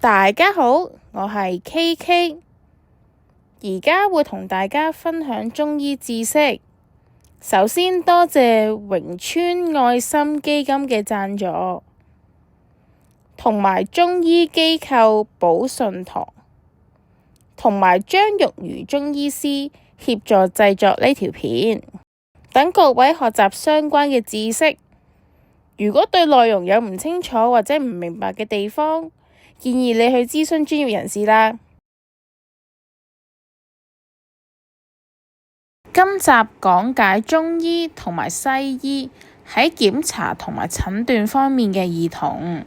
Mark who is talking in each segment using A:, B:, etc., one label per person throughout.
A: 大家好，我係 KK，而家會同大家分享中醫知識。首先多謝榮川愛心基金嘅贊助，同埋中醫機構寶順堂，同埋張玉如中醫師協助製作呢條片，等各位學習相關嘅知識。如果對內容有唔清楚或者唔明白嘅地方，建議你去諮詢專業人士啦。今集講解中醫同埋西醫喺檢查同埋診斷方面嘅異同。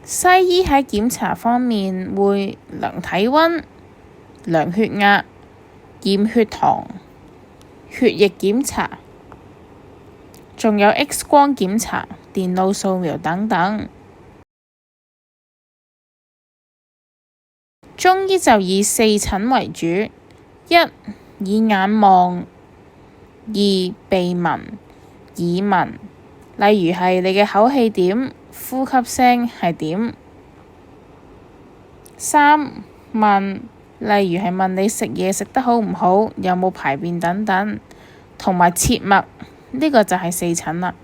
A: 西醫喺檢查方面會量體溫、量血壓、驗血糖、血液檢查，仲有 X 光檢查、電腦掃描等等。中醫就以四診為主：一、以眼望；二、鼻聞、耳聞，例如係你嘅口氣點、呼吸聲係點；三、問，例如係問你食嘢食得好唔好，有冇排便等等；同埋切脈，呢個就係四診啦。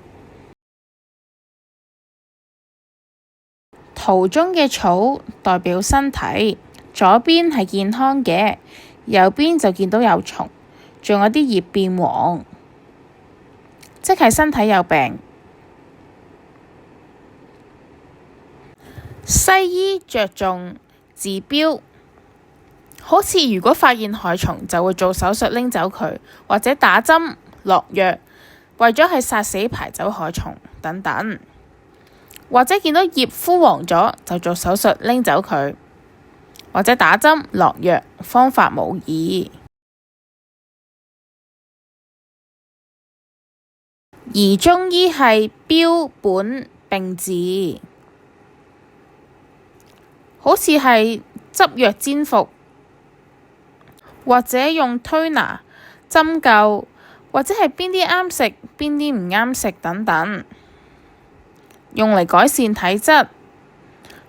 A: 圖中嘅草代表身體，左邊係健康嘅，右邊就見到有蟲，仲有啲葉變黃，即係身體有病。西醫着重治標，好似如果發現害蟲，就會做手術拎走佢，或者打針落藥，為咗係殺死排走害蟲等等。或者見到葉枯黃咗，就做手術拎走佢，或者打針落藥，方法無異。而中醫係標本並治，好似係執藥煎服，或者用推拿、針灸，或者係邊啲啱食，邊啲唔啱食等等，用嚟改善體質。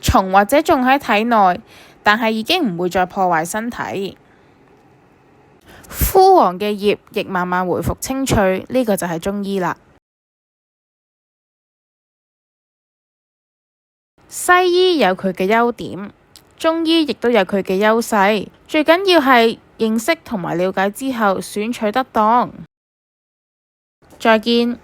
A: 蟲或者仲喺體內，但係已經唔會再破壞身體。枯黃嘅葉亦慢慢回復青翠，呢個就係中醫啦。西醫有佢嘅優點，中醫亦都有佢嘅優勢，最緊要係認識同埋了解之後選取得當。再見。